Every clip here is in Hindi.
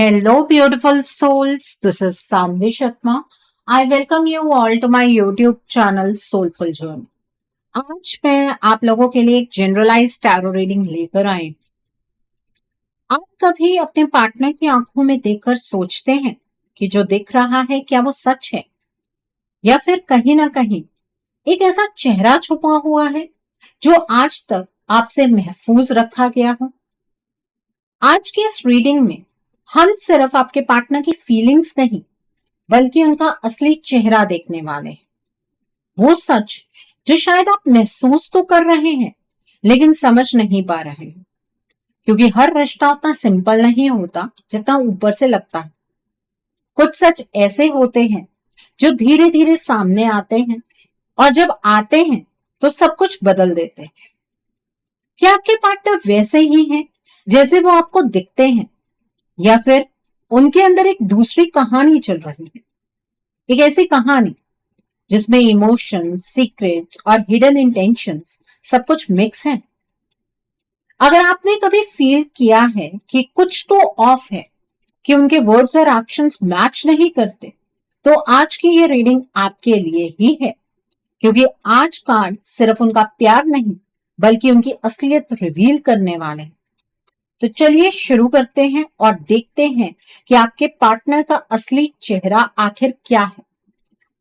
Hello, beautiful souls. This is Sanvi Sharma. I welcome you all to my YouTube channel Soulful Journey. आज मैं आप लोगों के लिए एक जनरलाइज टैरो रीडिंग लेकर आई हूं। आप कभी अपने पार्टनर की आंखों में देखकर सोचते हैं कि जो दिख रहा है क्या वो सच है, या फिर कहीं ना कहीं एक ऐसा चेहरा छुपा हुआ है जो आज तक आपसे महफूज रखा गया हो। आज की इस रीडिंग में हम सिर्फ आपके पार्टनर की फीलिंग्स नहीं बल्कि उनका असली चेहरा देखने वाले हैं। वो सच जो शायद आप महसूस तो कर रहे हैं लेकिन समझ नहीं पा रहे हैं, क्योंकि हर रिश्ता उतना सिंपल नहीं होता जितना ऊपर से लगता है। कुछ सच ऐसे होते हैं जो धीरे धीरे सामने आते हैं और जब आते हैं तो सब कुछ बदल देते हैं। क्या आपके पार्टनर वैसे ही हैं जैसे वो आपको दिखते हैं, या फिर उनके अंदर एक दूसरी कहानी चल रही है? एक ऐसी कहानी जिसमें इमोशंस, सीक्रेट्स और हिडन इंटेंशंस सब कुछ मिक्स है। अगर आपने कभी फील किया है कि कुछ तो ऑफ है, कि उनके वर्ड्स और एक्शंस मैच नहीं करते, तो आज की ये रीडिंग आपके लिए ही है, क्योंकि आज कार्ड सिर्फ उनका प्यार नहीं बल्कि उनकी असलियत रिवील करने वाले हैं। तो चलिए शुरू करते हैं और देखते हैं कि आपके पार्टनर का असली चेहरा आखिर क्या है।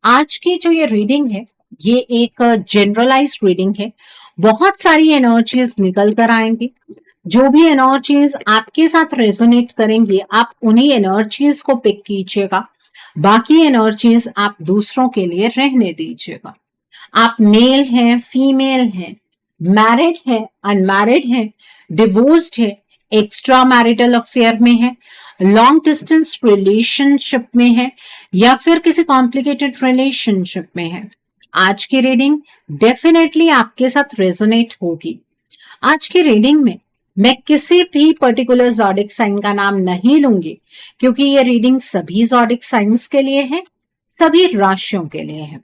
आज की जो ये रीडिंग है ये एक जनरलाइज्ड रीडिंग है। बहुत सारी एनर्जीज निकल कर आएंगी। जो भी एनर्जीज आपके साथ रेजोनेट करेंगी आप उन्हीं एनर्जीज को पिक कीजिएगा, बाकी एनर्जीज आप दूसरों के लिए रहने दीजिएगा। आप मेल हैं, फीमेल हैं, मैरिड है, अनमैरिड है, डिवोर्स्ड है, एक्स्ट्रा मैरिटल अफेयर में है, लॉन्ग डिस्टेंस रिलेशनशिप में है, या फिर किसी कॉम्प्लिकेटेड रिलेशनशिप में है, आज की रीडिंग डेफिनेटली आपके साथ रेजोनेट होगी। आज की रीडिंग में मैं किसी भी पर्टिकुलर ज़ोडिक साइन का नाम नहीं लूंगी, क्योंकि ये रीडिंग सभी ज़ोडिक साइंस के लिए है, सभी राशियों के लिए है।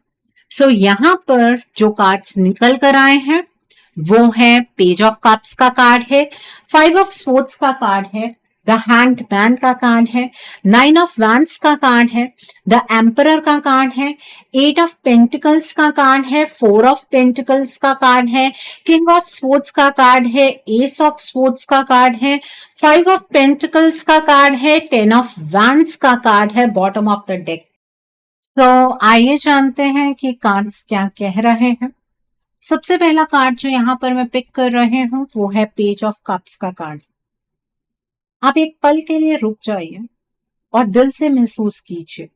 सो यहाँ पर जो कार्ड्स निकल कर आए हैं वो है पेज ऑफ कप्स का कार्ड है, 5 ऑफ स्पोर्ट्स का कार्ड है, द हैंग्ड मैन का कार्ड है, 9 ऑफ वैंड्स का कार्ड है, द एम्परर का कार्ड है, 8 ऑफ पेंटिकल्स का कार्ड है, 4 ऑफ पेंटिकल्स का कार्ड है, किंग ऑफ स्पोर्ट्स का कार्ड है, एस ऑफ स्पोर्ट्स का कार्ड है, 5 ऑफ पेंटिकल्स का कार्ड है, 10 ऑफ वैंड्स का कार्ड है बॉटम ऑफ द डेक। तो आइए जानते हैं कि कार्ड्स क्या कह रहे हैं। सबसे पहला कार्ड जो यहाँ पर मैं पिक कर रहे हूं वो है पेज ऑफ कप्स का कार्ड। आप एक पल के लिए रुक जाइए और दिल से महसूस कीजिए,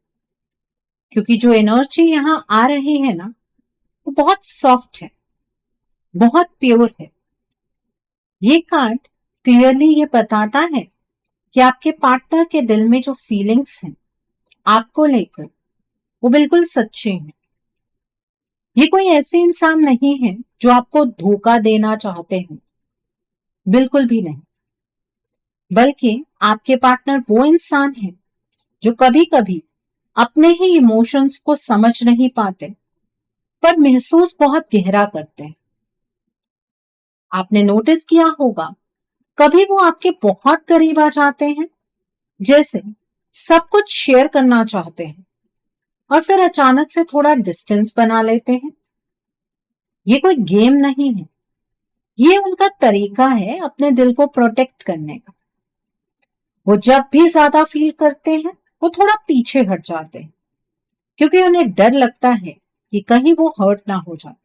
क्योंकि जो एनर्जी यहाँ आ रही है ना वो बहुत सॉफ्ट है, बहुत प्योर है। ये कार्ड क्लियरली ये बताता है कि आपके पार्टनर के दिल में जो फीलिंग्स हैं आपको लेकर वो बिल्कुल सच्चे हैं। ये कोई ऐसे इंसान नहीं है जो आपको धोखा देना चाहते हैं, बिल्कुल भी नहीं। बल्कि आपके पार्टनर वो इंसान है जो कभी कभी अपने ही इमोशंस को समझ नहीं पाते पर महसूस बहुत गहरा करते हैं। आपने नोटिस किया होगा कभी वो आपके बहुत करीब आ जाते हैं, जैसे सब कुछ शेयर करना चाहते हैं, और फिर अचानक से थोड़ा डिस्टेंस बना लेते हैं। ये कोई गेम नहीं है, ये उनका तरीका है अपने दिल को प्रोटेक्ट करने का। वो जब भी ज्यादा फील करते हैं वो थोड़ा पीछे हट जाते हैं, क्योंकि उन्हें डर लगता है कि कहीं वो हर्ट ना हो जाए।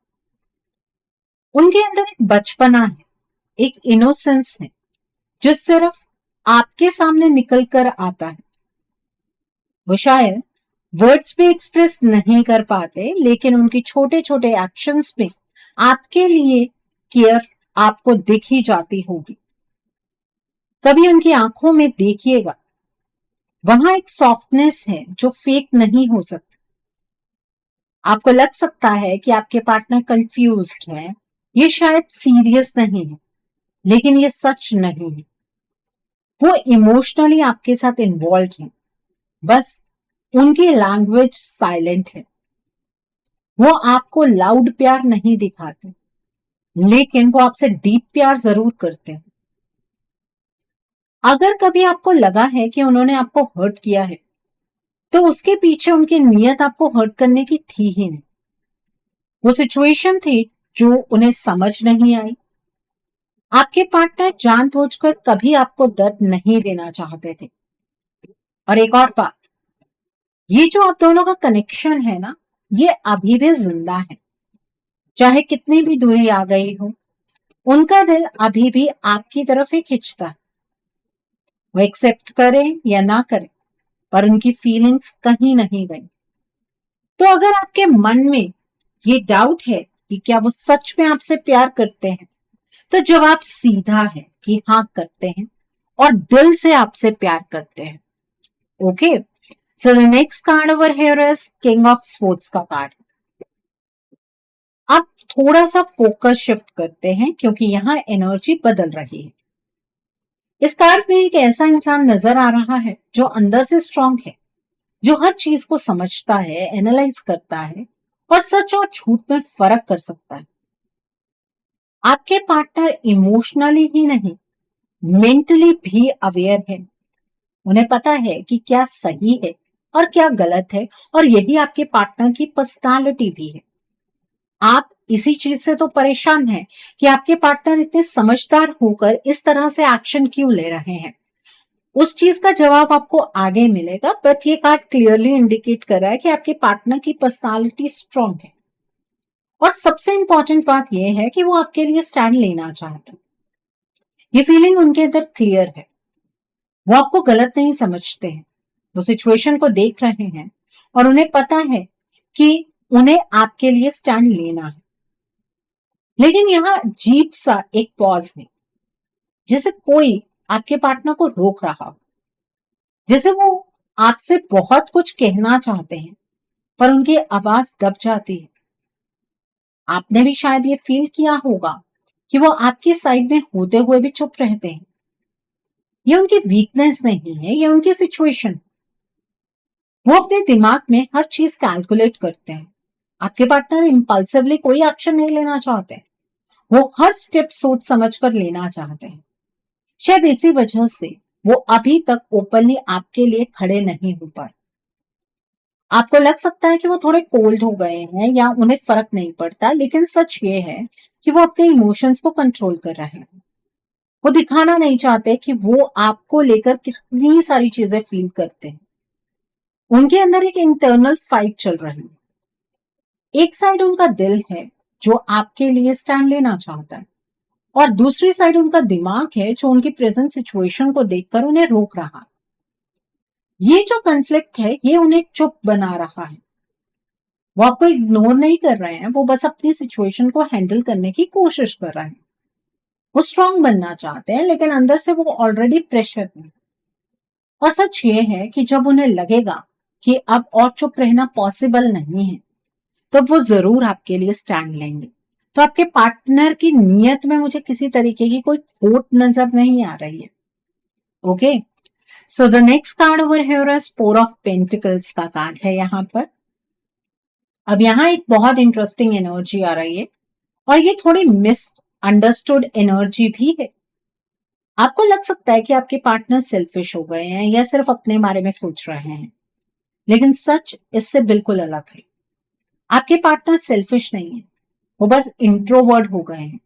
उनके अंदर एक बचपना है, एक इनोसेंस है जो सिर्फ आपके सामने निकल कर आता है। वो शायद वर्ड्स पे एक्सप्रेस नहीं कर पाते, लेकिन उनके छोटे छोटे एक्शंस में आपके लिए केयर आपको दिख ही जाती होगी। कभी उनकी आंखों में देखिएगा, वहां एक सॉफ्टनेस है जो फेक नहीं हो सकती। आपको लग सकता है कि आपके पार्टनर कंफ्यूज्ड है, ये शायद सीरियस नहीं है, लेकिन ये सच नहीं है। वो इमोशनली आपके साथ इन्वॉल्व है, बस उनकी लैंग्वेज साइलेंट है। वो आपको लाउड प्यार नहीं दिखाते, लेकिन वो आपसे डीप प्यार जरूर करते हैं। अगर कभी आपको लगा है कि उन्होंने आपको हर्ट किया है, तो उसके पीछे उनकी नीयत आपको हर्ट करने की थी ही नहीं। वो सिचुएशन थी जो उन्हें समझ नहीं आई। आपके पार्टनर जानबूझकर कभी आपको दर्द नहीं देना चाहते थे। और एक और बात, ये जो आप दोनों का कनेक्शन है ना, ये अभी भी जिंदा है। चाहे कितनी भी दूरी आ गई हो, उनका दिल अभी भी आपकी तरफ ही खिंचता है। वो एक्सेप्ट करें या ना करें, पर उनकी फीलिंग्स कहीं नहीं गई। तो अगर आपके मन में ये डाउट है कि क्या वो सच में आपसे प्यार करते हैं, तो जवाब सीधा है कि हाँ करते हैं, और दिल से आपसे प्यार करते हैं। Okay, so the next card over here is king of sports का कार्ड। अब थोड़ा सा फोकस शिफ्ट करते हैं क्योंकि यहाँ एनर्जी बदल रही है। इस कार्ड में एक ऐसा इंसान नजर आ रहा है जो अंदर से स्ट्रांग है, जो हर चीज को समझता है, एनालाइज करता है और सच और झूठ में फर्क कर सकता है। आपके पार्टनर इमोशनली ही नहीं, मेंटली भी अवेयर है। उन्हें पता है कि क्या सही है और क्या गलत है, और यही आपके पार्टनर की पर्सनालिटी भी है। आप इसी चीज से तो परेशान हैं कि आपके पार्टनर इतने समझदार होकर इस तरह से एक्शन क्यों ले रहे हैं। उस चीज का जवाब आपको आगे मिलेगा, बट ये कार्ड क्लियरली इंडिकेट कर रहा है कि आपके पार्टनर की पर्सनालिटी स्ट्रांग है। और सबसे इंपॉर्टेंट बात यह है कि वो आपके लिए स्टैंड लेना चाहते हैं। ये फीलिंग उनके अंदर क्लियर है। वो आपको गलत नहीं समझते हैं। वो सिचुएशन को देख रहे हैं और उन्हें पता है कि उन्हें आपके लिए स्टैंड लेना है। लेकिन यहाँ अजीब सा एक पॉज है, जैसे कोई आपके पार्टनर को रोक रहा हो, जैसे वो आपसे बहुत कुछ कहना चाहते हैं पर उनकी आवाज दब जाती है। आपने भी शायद ये फील किया होगा कि वो आपके साइड में होते हुए भी चुप रहते हैं। ये उनकी वीकनेस नहीं है, ये उनकी सिचुएशन। वो अपने दिमाग में हर चीज कैलकुलेट करते हैं। आपके पार्टनर इंपल्सिवली कोई एक्शन नहीं लेना चाहते, वो हर स्टेप सोच समझ कर लेना चाहते हैं। शायद इसी वजह से वो अभी तक ओपनली आपके लिए खड़े नहीं हो पाए। आपको लग सकता है कि वो थोड़े कोल्ड हो गए हैं या उन्हें फर्क नहीं पड़ता, लेकिन सच ये है कि वो अपने इमोशंस को कंट्रोल कर रहे हैं। वो दिखाना नहीं चाहते कि वो आपको लेकर कितनी सारी चीजें फील करते हैं। उनके अंदर एक इंटरनल फाइट चल रही है। एक साइड उनका दिल है जो आपके लिए स्टैंड लेना चाहता है, और दूसरी साइड उनका दिमाग है जो उनकी प्रेजेंट सिचुएशन को देखकर उन्हें रोक रहा है। ये जो कन्फ्लिक्ट है ये उन्हें चुप बना रहा है। वो आपको इग्नोर नहीं कर रहे हैं, वो बस अपनी सिचुएशन को हैंडल करने की कोशिश कर रहे हैं। वो स्ट्रांग बनना चाहते हैं, लेकिन अंदर से वो ऑलरेडी प्रेशर में। और सच ये है कि जब उन्हें लगेगा कि अब और चुप रहना पॉसिबल नहीं है, तो वो जरूर आपके लिए स्टैंड लेंगे। तो आपके पार्टनर की नीयत में मुझे किसी तरीके की कोई खोट नजर नहीं आ रही है। Okay, so the next card over here is four of pentacles का कार्ड है यहाँ पर। अब यहाँ एक बहुत इंटरेस्टिंग एनर्जी आ रही है, और ये थोड़ी मिस अंडरस्टूड एनर्जी भी है। आपको लग सकता है कि आपके पार्टनर सेल्फिश हो गए हैं या सिर्फ अपने बारे में सोच रहे हैं, लेकिन सच इससे बिल्कुल अलग है। आपके पार्टनर सेल्फिश नहीं है, वो बस इंट्रोवर्ट हो गए हैं।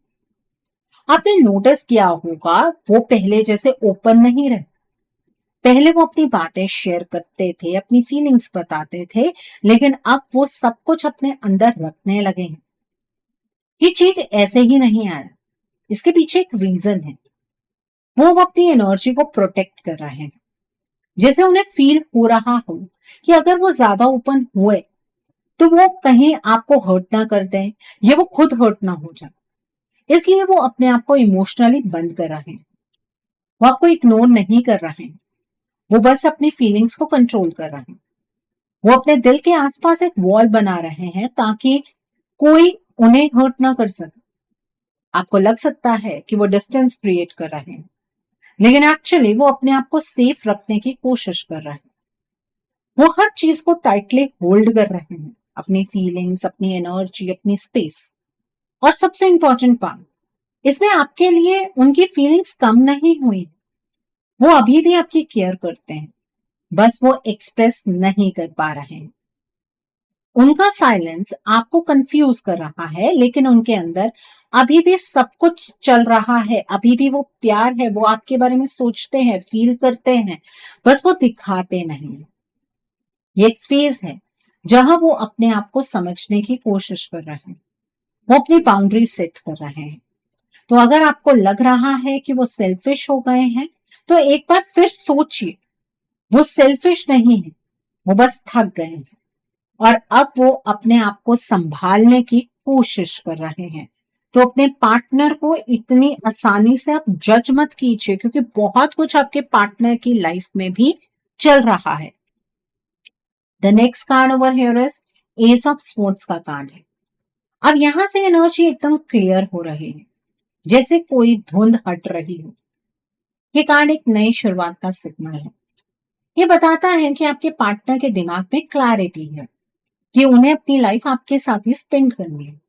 आपने नोटिस किया होगा वो पहले जैसे ओपन नहीं रहे। पहले वो अपनी बातें शेयर करते थे, अपनी फीलिंग्स बताते थे, लेकिन अब वो सब कुछ अपने अंदर रखने लगे हैं। ये चीज ऐसे ही नहीं आया, इसके पीछे एक रीजन है। वो अपनी एनर्जी को प्रोटेक्ट कर रहे हैं। जैसे उन्हें फील हो रहा हो कि अगर वो ज्यादा ओपन हुए तो वो कहीं आपको हर्ट ना कर दें या वो खुद हर्ट ना हो जाए। इसलिए वो अपने आप को इमोशनली बंद कर रहे हैं। वो आपको इग्नोर नहीं कर रहे हैं, वो बस अपनी फीलिंग्स को कंट्रोल कर रहे हैं। वो अपने दिल के आसपास एक वॉल बना रहे हैं ताकि कोई उन्हें हर्ट ना कर सके। आपको लग सकता है कि वो डिस्टेंस क्रिएट कर रहे हैं, लेकिन एक्चुअली वो अपने आप को सेफ रखने की कोशिश कर रहे हैं। वो हर चीज को टाइटली होल्ड कर रहे हैं, अपनी फीलिंग्स, अपनी एनर्जी, अपनी स्पेस। और सबसे इंपॉर्टेंट पार्ट, इसमें आपके लिए उनकी फीलिंग्स कम नहीं हुई। वो अभी भी आपकी केयर करते हैं, बस वो एक्सप्रेस नहीं कर पा रहे हैं। उनका साइलेंस आपको कंफ्यूज कर रहा है, लेकिन उनके अंदर अभी भी सब कुछ चल रहा है, अभी भी वो प्यार है, वो आपके बारे में सोचते हैं, फील करते हैं, बस वो दिखाते नहीं। ये एक फेज है जहां वो अपने आप को समझने की कोशिश कर रहे हैं, वो अपनी बाउंड्री सेट कर रहे हैं। तो अगर आपको लग रहा है कि वो सेल्फिश हो गए हैं, तो एक बार फिर सोचिए, वो सेल्फिश नहीं है, वो बस थक गए हैं और अब वो अपने आप को संभालने की कोशिश कर रहे हैं। तो अपने पार्टनर को इतनी आसानी से आप जज मत कीजिए, क्योंकि बहुत कुछ आपके पार्टनर की लाइफ में भी चल रहा है। The next card over here is S of swords का कार्ड है। अब यहां से एनर्जी एकदम क्लियर हो रही है, जैसे कोई धुंध हट रही हो। ये कार्ड एक नई शुरुआत का सिग्नल है। ये बताता है कि आपके पार्टनर के दिमाग में क्लैरिटी है कि उन्हें अपनी लाइफ आपके साथ ही स्पेंड करनी है।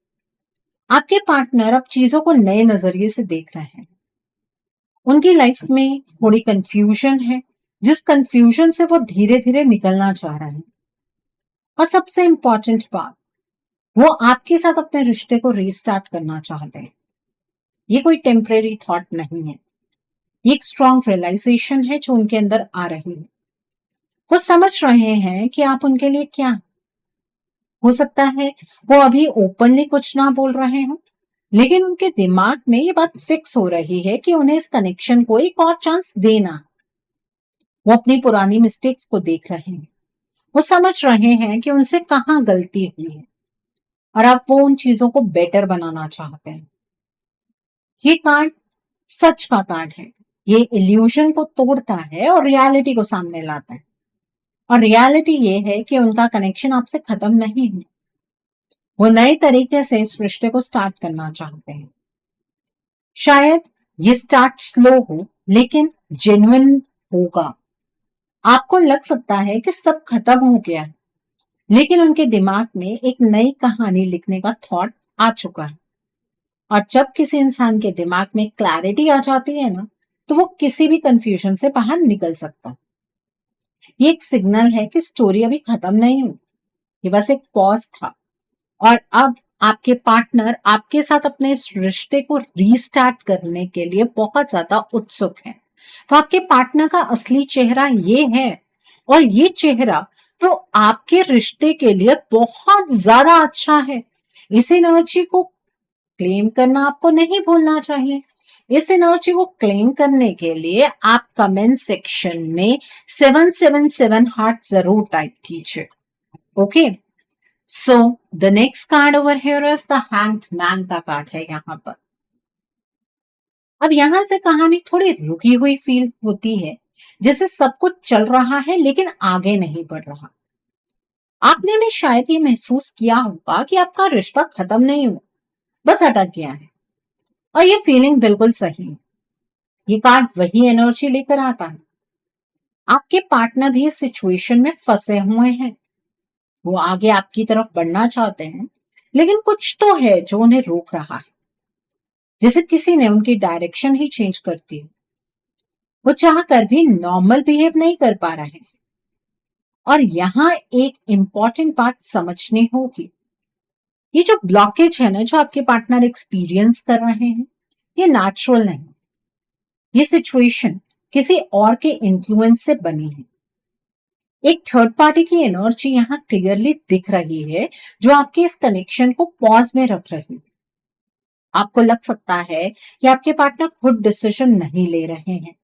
आपके पार्टनर अब चीजों को नए नजरिए से देख रहे हैं। उनकी लाइफ में थोड़ी कंफ्यूजन है, जिस कंफ्यूजन से वो धीरे धीरे निकलना चाह रहे हैं। और सबसे इंपॉर्टेंट बात, वो आपके साथ अपने रिश्ते को रीस्टार्ट करना चाहते हैं। ये कोई टेम्परेरी थॉट नहीं है, ये एक स्ट्रॉन्ग रियलाइजेशन है जो उनके अंदर आ रही है। वो समझ रहे हैं कि आप उनके लिए क्या हैं। हो सकता है वो अभी ओपनली कुछ ना बोल रहे हो, लेकिन उनके दिमाग में ये बात फिक्स हो रही है कि उन्हें इस कनेक्शन को एक और चांस देना। वो अपनी पुरानी मिस्टेक्स को देख रहे हैं, वो समझ रहे हैं कि उनसे कहाँ गलती हुई है और अब वो उन चीजों को बेटर बनाना चाहते हैं। ये कार्ड सच का कार्ड है। ये इल्यूजन को तोड़ता है और रियलिटी को सामने लाता है। और रियलिटी ये है कि उनका कनेक्शन आपसे खत्म नहीं है। वो नए तरीके से इस रिश्ते को स्टार्ट करना चाहते हैं। शायद ये स्टार्ट स्लो हो, लेकिन जेन्युइन होगा। आपको लग सकता है कि सब खत्म हो गया है, लेकिन उनके दिमाग में एक नई कहानी लिखने का थॉट आ चुका है। और जब किसी इंसान के दिमाग में क्लैरिटी आ जाती है ना, तो वो किसी भी कंफ्यूजन से बाहर निकल सकता है। ये एक सिग्नल है कि स्टोरी अभी खत्म नहीं हुई, ये बस एक पॉज था। और अब आपके पार्टनर आपके साथ अपने इस रिश्ते को रीस्टार्ट करने के लिए बहुत ज्यादा उत्सुक है। तो आपके पार्टनर का असली चेहरा ये है, और ये चेहरा तो आपके रिश्ते के लिए बहुत ज्यादा अच्छा है। इस एनर्जी को क्लेम करना आपको नहीं भूलना चाहिए। इस एनर्जी को क्लेम करने के लिए आप कमेंट सेक्शन में 777 हार्ट जरूर टाइप कीजिए। Okay, so the next card over here is the hanged man का कार्ड है यहाँ पर। अब यहां से कहानी थोड़ी रुकी हुई फील होती है, जैसे सब कुछ चल रहा है लेकिन आगे नहीं बढ़ रहा। आपने भी शायद ये महसूस किया होगा कि आपका रिश्ता खत्म नहीं हुआ, बस अटक गया है। और ये फीलिंग बिल्कुल सही है। ये कार्ड वही एनर्जी लेकर आता है। आपके पार्टनर भी इस सिचुएशन में फंसे हुए हैं। वो आगे आपकी तरफ बढ़ना चाहते हैं, लेकिन कुछ तो है जो उन्हें रोक रहा है, जैसे किसी ने उनकी डायरेक्शन ही चेंज कर दी। वो चाह कर भी नॉर्मल बिहेव नहीं कर पा रहे हैं। और यहाँ एक इंपॉर्टेंट बात समझनी होगी, ये जो ब्लॉकेज है ना, जो आपके पार्टनर एक्सपीरियंस कर रहे हैं, ये नेचुरल नहीं। ये सिचुएशन किसी और के इन्फ्लुएंस से बनी है। एक थर्ड पार्टी की एनर्जी यहाँ क्लियरली दिख रही है, जो आपके इस कनेक्शन को पॉज में रख रही है। आपको लग सकता है कि आपके पार्टनर खुद डिसीजन नहीं ले रहे हैं,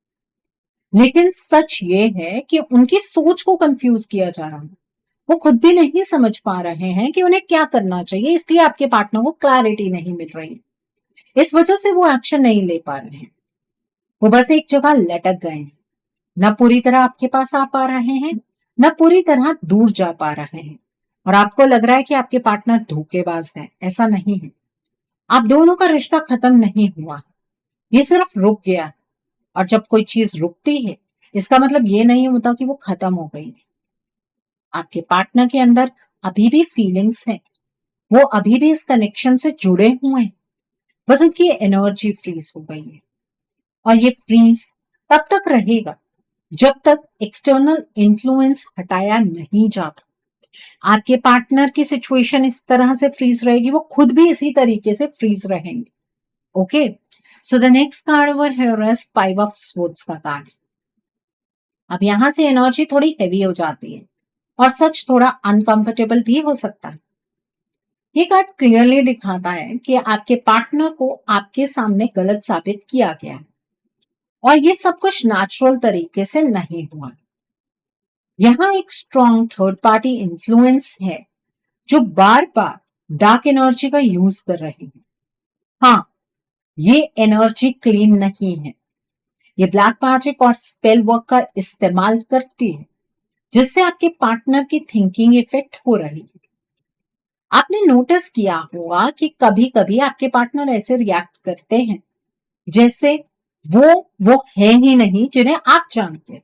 लेकिन सच ये है कि उनकी सोच को कंफ्यूज किया जा रहा है। वो खुद भी नहीं समझ पा रहे हैं कि उन्हें क्या करना चाहिए, इसलिए आपके पार्टनर को क्लैरिटी नहीं मिल रही। इस वजह से वो एक्शन नहीं ले पा रहे हैं। वो बस एक जगह लटक गए हैं, न पूरी तरह आपके पास आ पा रहे हैं, न पूरी तरह दूर जा पा रहे हैं। और आपको लग रहा है कि आपके पार्टनर धोखेबाज है। ऐसा नहीं है। आप दोनों का रिश्ता खत्म नहीं हुआ, ये सिर्फ रुक गया। और जब कोई चीज रुकती है, इसका मतलब ये नहीं होता कि वो खत्म हो गई। आपके पार्टनर के अंदर अभी भी फीलिंग्स हैं, वो अभी भी इस कनेक्शन से जुड़े हुए हैं, बस उनकी एनर्जी फ्रीज हो गई है। और ये फ्रीज तब तक रहेगा जब तक एक्सटर्नल इन्फ्लुएंस हटाया नहीं जाता। आपके पार्टनर की सिचुएशन इस तरह से फ्रीज रहेगी, वो खुद भी इसी तरीके से फ्रीज रहेंगे। Okay, so the next card over here is 5 of swords का कार्ड। अब यहां से एनर्जी थोड़ी हैवी हो जाती है और सच थोड़ा अनकंफर्टेबल भी हो सकता है। ये कार्ड क्लियरली दिखाता है कि आपके पार्टनर को आपके सामने गलत साबित किया गया है और ये सब कुछ नेचुरल तरीके से नहीं हुआ। यहाँ एक स्ट्रॉन्ग थर्ड पार्टी इन्फ्लुएंस है जो बार बार डार्क एनर्जी का यूज कर रहे हैं। हाँ, ये एनर्जी क्लीन नहीं है, ये ब्लैक मैजिक और स्पेल वर्क का इस्तेमाल करती है जिससे आपके पार्टनर की थिंकिंग इफेक्ट हो रही है। आपने नोटिस किया होगा कि कभी कभी आपके पार्टनर ऐसे रिएक्ट करते हैं जैसे वो है ही नहीं जिन्हें आप जानते हैं।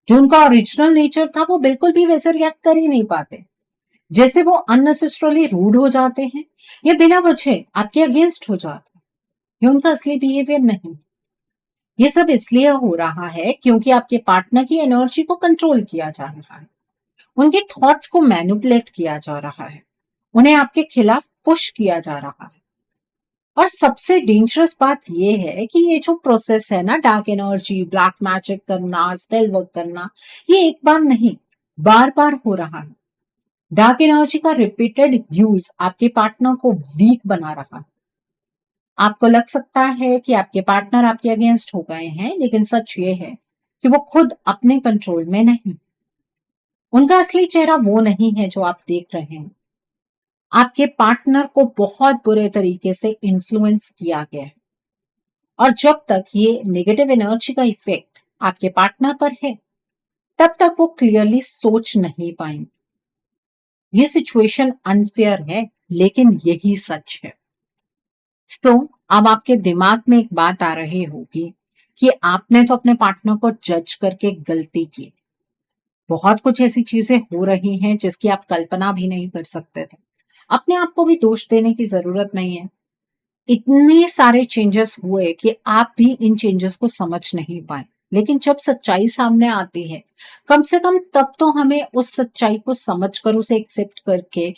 जो उनका ओरिजिनल नेचर था वो बिल्कुल भी वैसे रिएक्ट कर ही नहीं पाते। जैसे वो अननेसेसरली रूड हो जाते हैं या बिना वजह आपके अगेंस्ट हो जाते हैं। ये उनका असली बिहेवियर नहीं। ये सब इसलिए हो रहा है क्योंकि आपके पार्टनर की एनर्जी को कंट्रोल किया जा रहा है, उनके थॉट्स को मैनिपुलेट किया जा रहा है, उन्हें आपके खिलाफ पुश किया जा रहा है। और सबसे डेंजरस बात यह है कि ये जो प्रोसेस है ना, डार्क एनर्जी, ब्लैक मैजिक करना, स्पेल वर्क करना, ये एक बार नहीं, बार बार हो रहा है। डार्क एनर्जी का रिपीटेड यूज आपके पार्टनर को वीक बना रहा है। आपको लग सकता है कि आपके पार्टनर आपके अगेंस्ट हो गए हैं, लेकिन सच ये है कि वो खुद अपने कंट्रोल में नहीं। उनका असली चेहरा वो नहीं है जो आप देख रहे हैं। आपके पार्टनर को बहुत बुरे तरीके से इन्फ्लुएंस किया गया है और जब तक ये नेगेटिव एनर्जी का इफेक्ट आपके पार्टनर पर है तब तक वो क्लियरली सोच नहीं पाएंगे। ये सिचुएशन अनफेयर है, लेकिन यही सच है। तो अब आपके दिमाग में एक बात आ रही होगी कि आपने तो अपने पार्टनर को जज करके गलती की। बहुत कुछ ऐसी चीजें हो रही हैं जिसकी आप कल्पना भी नहीं कर सकते थे। अपने आप को भी दोष देने की जरूरत नहीं है। इतने सारे चेंजेस हुए कि आप भी इन चेंजेस को समझ नहीं पाए, लेकिन जब सच्चाई सामने आती है कम से कम तब तो हमें उस सच्चाई को समझकर उसे एक्सेप्ट करके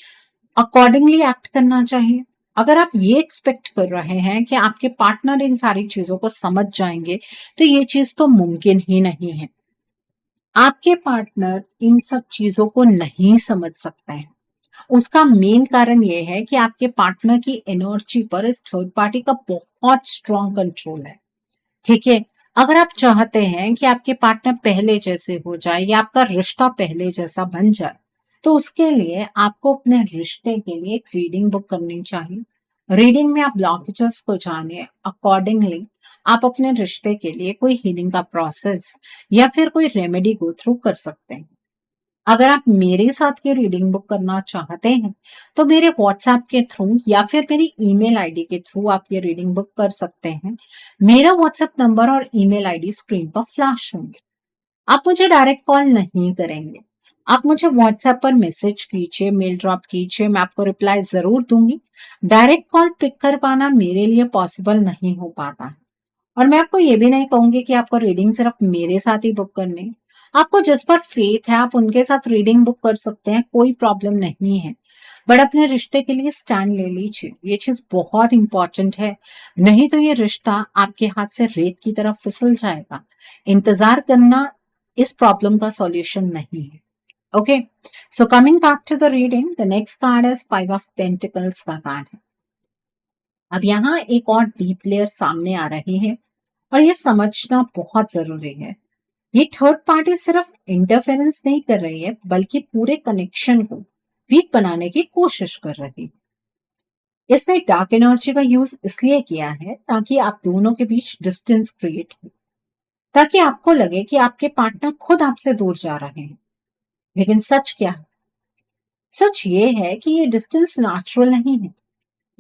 अकॉर्डिंगली एक्ट करना चाहिए। अगर आप ये एक्सपेक्ट कर रहे हैं कि आपके पार्टनर इन सारी चीजों को समझ जाएंगे तो ये चीज तो मुमकिन ही नहीं है। आपके पार्टनर इन सब चीजों को नहीं समझ सकते हैं। उसका मेन कारण यह है कि आपके पार्टनर की एनर्जी पर इस थर्ड पार्टी का बहुत स्ट्रॉन्ग कंट्रोल है। ठीक है, अगर आप चाहते हैं कि आपके पार्टनर पहले जैसे हो जाए या आपका रिश्ता पहले जैसा बन जाए तो उसके लिए आपको अपने रिश्ते के लिए एक रीडिंग बुक करनी चाहिए। रीडिंग में आप ब्लॉकेजेस को जानिए, अकॉर्डिंगली आप अपने रिश्ते के लिए कोई हीलिंग का प्रोसेस या फिर कोई रेमेडी गो थ्रू कर सकते हैं। अगर आप मेरे साथ ये रीडिंग बुक करना चाहते हैं तो मेरे व्हाट्सएप के थ्रू या फिर मेरी ईमेल आईडी के थ्रू आप ये रीडिंग बुक कर सकते हैं। मेरा व्हाट्सएप नंबर और ईमेल आईडी स्क्रीन पर फ्लैश होंगे। आप मुझे डायरेक्ट कॉल नहीं करेंगे, आप मुझे व्हाट्सएप पर मैसेज कीजिए, मेल ड्रॉप कीजिए, मैं आपको रिप्लाई जरूर दूंगी। डायरेक्ट कॉल पिक कर पाना मेरे लिए पॉसिबल नहीं हो पाता है और मैं आपको ये भी नहीं कहूंगी कि आपको रीडिंग सिर्फ मेरे साथ ही बुक करनी है। आपको जिस पर फेथ है आप उनके साथ रीडिंग बुक कर सकते हैं, कोई प्रॉब्लम नहीं है। बट अपने रिश्ते के लिए स्टैंड ले लीजिए, ये चीज बहुत इंपॉर्टेंट है। नहीं तो ये रिश्ता आपके हाथ से रेत की तरफ फिसल जाएगा। इंतजार करना इस प्रॉब्लम का सॉल्यूशन नहीं है। Okay, so coming back to the reading, the next card is 5 of pentacles का कार्ड है। अब यहाँ एक और डीप लेयर सामने आ रही है और ये समझना बहुत जरूरी है। ये थर्ड पार्टी सिर्फ इंटरफेरेंस नहीं कर रही है बल्कि पूरे कनेक्शन को वीक बनाने की कोशिश कर रही है। इसने डार्क एनर्जी का यूज इसलिए किया है ताकि आप दोनों के बीच डिस्टेंस क्रिएट हो, ताकि आपको लगे कि आपके पार्टनर खुद आपसे दूर जा रहे हैं। लेकिन सच क्या है? सच ये है कि ये डिस्टेंस नेचुरल नहीं है,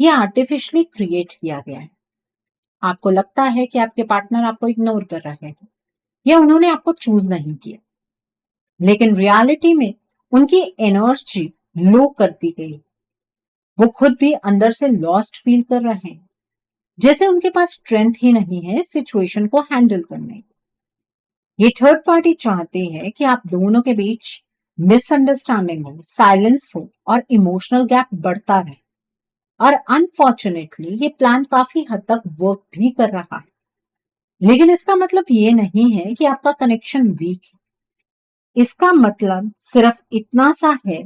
ये आर्टिफिशियली क्रिएट किया गया है। आपको लगता है कि आपके पार्टनर आपको इग्नोर कर रहे हैं या उन्होंने आपको चूज नहीं किया, लेकिन रियलिटी में उनकी एनर्जी लो कर दी गई। वो खुद भी अंदर से लॉस्ट फील कर रहे हैं, जैसे उनके पास स्ट्रेंथ ही नहीं है इस सिचुएशन को हैंडल करने की। ये थर्ड पार्टी चाहती है कि आप दोनों के बीच मिसअंडरस्टैंडिंग हो, साइलेंस हो और इमोशनल गैप बढ़ता रहे। और अनफॉर्चुनेटली ये प्लान काफी हद तक वर्क भी कर रहा है, लेकिन इसका मतलब ये नहीं है कि आपका कनेक्शन वीक है। इसका मतलब सिर्फ इतना सा है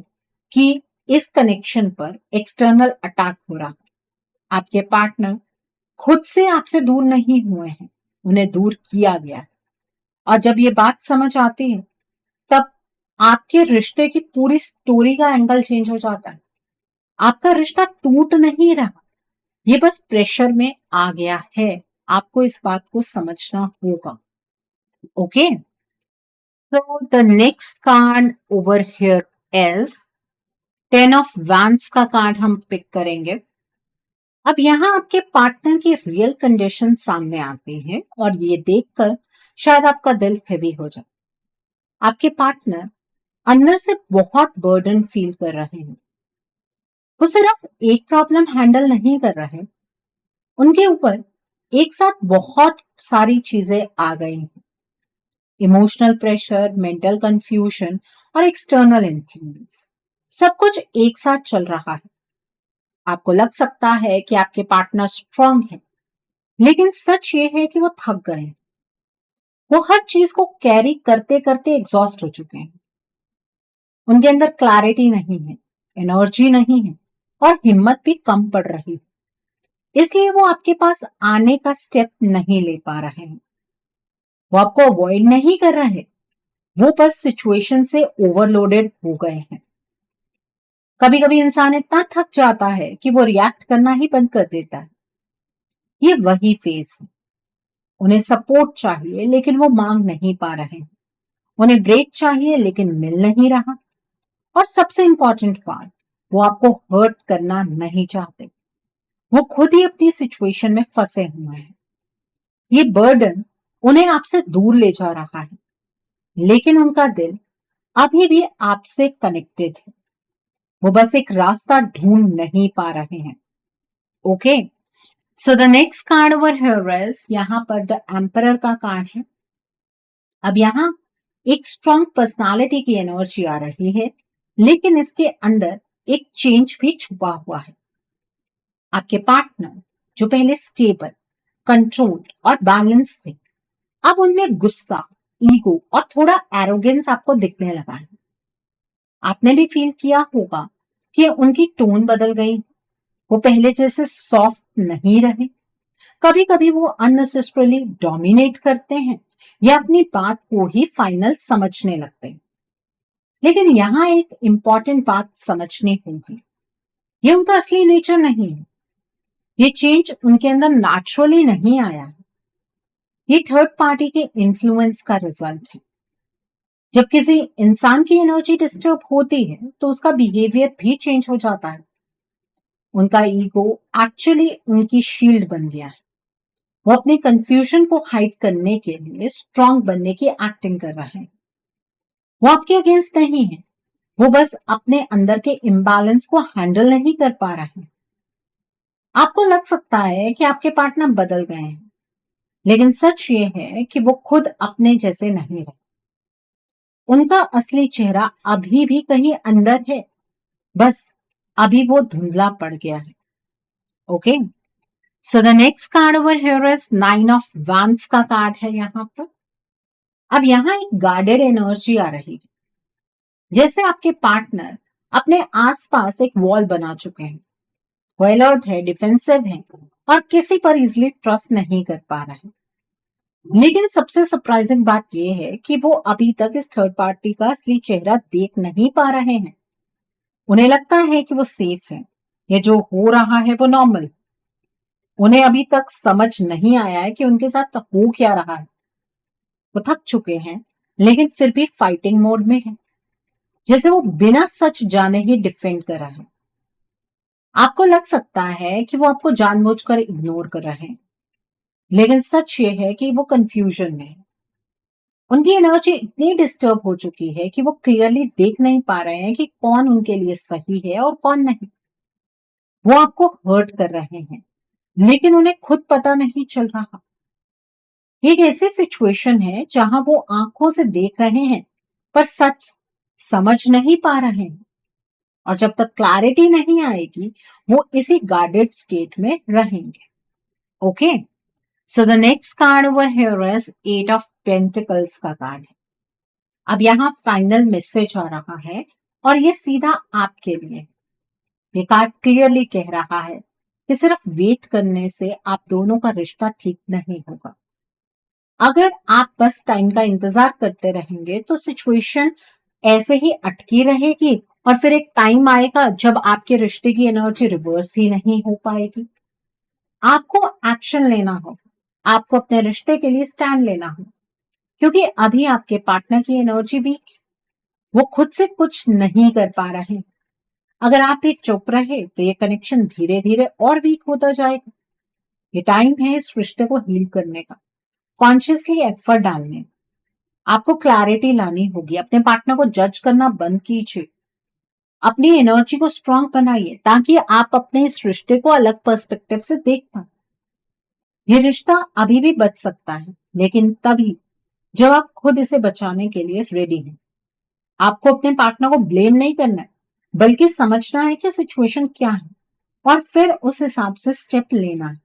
कि इस कनेक्शन पर एक्सटर्नल अटैक हो रहा है। आपके पार्टनर खुद से आपसे दूर नहीं हुए हैं, उन्हें दूर किया गया है। और जब ये बात समझ आती है, तब आपके रिश्ते की पूरी स्टोरी का एंगल चेंज हो जाता है। आपका रिश्ता टूट नहीं रहा, ये बस प्रेशर में आ गया है। आपको इस बात को समझना होगा। Okay, so the next card over here is 10 of vents का कार्ड हम पिक करेंगे। अब यहाँ आपके पार्टनर की रियल कंडीशन सामने आती है और ये देखकर शायद आपका दिल हेवी हो जाए। आपके पार्टनर अंदर से बहुत बर्डन फील कर रहे हैं। वो सिर्फ एक प्रॉब्लम हैंडल नहीं कर रहे, उनके ऊपर एक साथ बहुत सारी चीजें आ गई हैं। इमोशनल प्रेशर, मेंटल कंफ्यूजन और एक्सटर्नल इन्फ्लुएंस, सब कुछ एक साथ चल रहा है। आपको लग सकता है कि आपके पार्टनर स्ट्रांग है, लेकिन सच ये है कि वो थक गए हैं। वो हर चीज को कैरी करते करते एग्जॉस्ट हो चुके हैं। उनके अंदर क्लैरिटी नहीं है, एनर्जी नहीं है और हिम्मत भी कम पड़ रही है। इसलिए वो आपके पास आने का स्टेप नहीं ले पा रहे हैं। वो आपको अवॉइड नहीं कर रहे, वो बस सिचुएशन से ओवरलोडेड हो गए हैं। कभी कभी इंसान इतना थक जाता है कि वो रिएक्ट करना ही बंद कर देता है। ये वही फेज है। उन्हें सपोर्ट चाहिए लेकिन वो मांग नहीं पा रहे हैं। उन्हें ब्रेक चाहिए लेकिन मिल नहीं रहा। और सबसे इंपॉर्टेंट पार्ट, वो आपको हर्ट करना नहीं चाहते। वो खुद ही अपनी सिचुएशन में फंसे हुए हैं। ये बर्डन उन्हें आपसे दूर ले जा रहा है, लेकिन उनका दिल अभी भी आपसे कनेक्टेड है। वो बस एक रास्ता ढूंढ नहीं पा रहे हैं। Okay, so the next card over here is, यहाँ पर द एम्परर का कार्ड है। अब यहाँ एक स्ट्रॉन्ग पर्सनालिटी की एनर्जी आ रही है, लेकिन इसके अंदर एक चेंज भी छुपा हुआ है। आपके पार्टनर जो पहले स्टेबल, कंट्रोल और बैलेंस थे, अब उनमें गुस्सा, ईगो और थोड़ा एरोगेंस आपको दिखने लगा है। आपने भी फील किया होगा कि उनकी टोन बदल गई। वो पहले जैसे सॉफ्ट नहीं रहे। कभी कभी वो अननेसेसरली डोमिनेट करते हैं या अपनी बात को ही फाइनल समझने लगते हैं। लेकिन यहाँ एक इंपॉर्टेंट बात समझनी होगी, ये उनका असली नेचर नहीं है। ये चेंज उनके अंदर नेचुरली नहीं आया है। ये थर्ड पार्टी के इन्फ्लुएंस का रिजल्ट है। जब किसी इंसान की एनर्जी डिस्टर्ब होती है तो उसका बिहेवियर भी चेंज हो जाता है। उनका ईगो एक्चुअली उनकी शील्ड बन गया है। वो अपने कंफ्यूजन को हाइड करने के लिए स्ट्रांग बनने की एक्टिंग कर रहे हैं। वो आपके अगेंस्ट नहीं है, वो बस अपने अंदर के इम्बैलेंस को हैंडल नहीं कर पा रहे हैं। आपको लग सकता है कि आपके पार्टनर बदल गए हैं, लेकिन सच ये है कि वो खुद अपने जैसे नहीं रहे। उनका असली चेहरा अभी भी कहीं अंदर है, बस अभी वो धुंधला पड़ गया है। Okay, so the next card over here is 9 of vents का कार्ड है यहाँ पर। अब यहाँ एक गार्डेड एनर्जी आ रही है, जैसे आपके पार्टनर अपने आसपास एक वॉल बना चुके हैं। वो अलर्ट है, डिफेंसिव है और किसी पर इजिली ट्रस्ट नहीं कर पा रहे हैं। लेकिन सबसे सरप्राइजिंग बात यह है कि वो अभी तक इस थर्ड पार्टी का असली चेहरा देख नहीं पा रहे हैं। उन्हें लगता है कि वो सेफ है, ये जो हो रहा है वो नॉर्मल। उन्हें अभी तक समझ नहीं आया है कि उनके साथ हो क्या रहा है। वो थक चुके हैं, लेकिन फिर भी फाइटिंग मोड में है, जैसे वो बिना सच जाने ही डिफेंड कर रहा है। आपको लग सकता है कि वो आपको जानबूझकर इग्नोर कर रहे हैं, लेकिन सच ये है कि वो कंफ्यूजन में है। उनकी एनर्जी इतनी डिस्टर्ब हो चुकी है कि वो क्लियरली देख नहीं पा रहे हैं कि कौन उनके लिए सही है और कौन नहीं। वो आपको हर्ट कर रहे हैं, लेकिन उन्हें खुद पता नहीं चल रहा। एक ऐसी सिचुएशन है जहां वो आंखों से देख रहे हैं पर सच समझ नहीं पा रहे हैं, और जब तक क्लैरिटी नहीं आएगी वो इसी गार्डेड स्टेट में रहेंगे। Okay, so the next card over here is 8 of pentacles का कार्ड है। अब यहाँ फाइनल मैसेज आ रहा है और ये सीधा आपके लिए है। ये कार्ड क्लियरली कह रहा है कि सिर्फ वेट करने से आप दोनों का रिश्ता ठीक नहीं होगा। अगर आप बस टाइम का इंतजार करते रहेंगे तो सिचुएशन ऐसे ही अटकी रहेगी और फिर एक टाइम आएगा जब आपके रिश्ते की एनर्जी रिवर्स ही नहीं हो पाएगी। आपको एक्शन लेना होगा, आपको अपने रिश्ते के लिए स्टैंड लेना होगा, क्योंकि अभी आपके पार्टनर की एनर्जी वीक, वो खुद से कुछ नहीं कर पा रहे। अगर आप भी चुप रहे तो ये कनेक्शन धीरे धीरे और वीक होता जाएगा। ये टाइम है इस रिश्ते को हील करने का, कॉन्शियसली एफर्ट डालने। आपको क्लैरिटी लानी होगी, अपने पार्टनर को जज करना बंद कीजिए, अपनी एनर्जी को स्ट्रांग बनाइए ताकि आप अपने इस रिश्ते को अलग पर्सपेक्टिव से देख पाए। ये रिश्ता अभी भी बच सकता है, लेकिन तभी जब आप खुद इसे बचाने के लिए रेडी हैं। आपको अपने पार्टनर को ब्लेम नहीं करना है, बल्कि समझना है कि सिचुएशन क्या है और फिर उस हिसाब से स्टेप लेना है।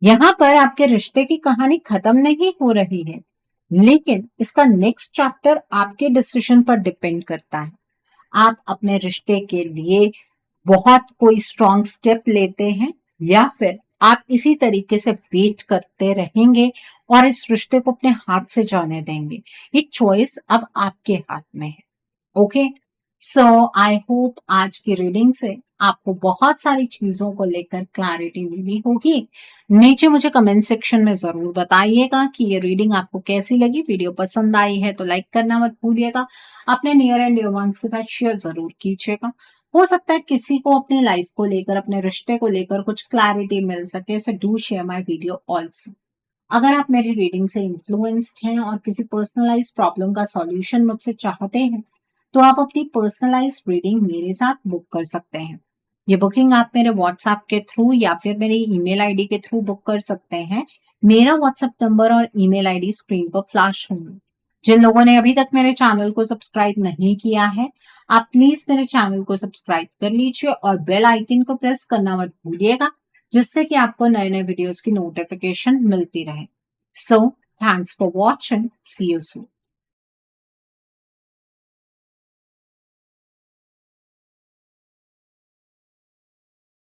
यहाँ पर आपके रिश्ते की कहानी खत्म नहीं हो रही है, लेकिन इसका नेक्स्ट चैप्टर आपके डिसीजन पर डिपेंड करता है। आप अपने रिश्ते के लिए बहुत कोई स्ट्रॉन्ग स्टेप लेते हैं या फिर आप इसी तरीके से वेट करते रहेंगे और इस रिश्ते को अपने हाथ से जाने देंगे। ये चॉइस अब आपके हाथ में है। ओके, सो आई होप आज की रीडिंग से आपको बहुत सारी चीजों को लेकर क्लैरिटी मिली होगी। नीचे मुझे कमेंट सेक्शन में जरूर बताइएगा कि ये रीडिंग आपको कैसी लगी। वीडियो पसंद आई है तो लाइक करना मत भूलिएगा, अपने नियर एंड डियर वंस के साथ शेयर जरूर कीजिएगा। हो सकता है किसी को अपने लाइफ को लेकर, अपने रिश्ते को लेकर कुछ क्लैरिटी मिल सके, so do share my video also. अगर आप मेरी रीडिंग से इन्फ्लुएंस्ड हैं और किसी पर्सनलाइज प्रॉब्लम का सॉल्यूशन मुझसे चाहते हैं तो आप अपनी पर्सनलाइज रीडिंग मेरे साथ बुक कर सकते हैं। ये बुकिंग आप मेरे व्हाट्सएप के थ्रू या फिर मेरी ईमेल आईडी के थ्रू बुक कर सकते हैं। मेरा व्हाट्सएप नंबर और ईमेल आईडी स्क्रीन पर फ्लैश होंगे। जिन लोगों ने अभी तक मेरे चैनल को सब्सक्राइब नहीं किया है, आप प्लीज मेरे चैनल को सब्सक्राइब कर लीजिए और बेल आइकन को प्रेस करना मत भूलिएगा, जिससे कि आपको नए नए वीडियोस की नोटिफिकेशन मिलती रहे। So thanks for watching, see you soon.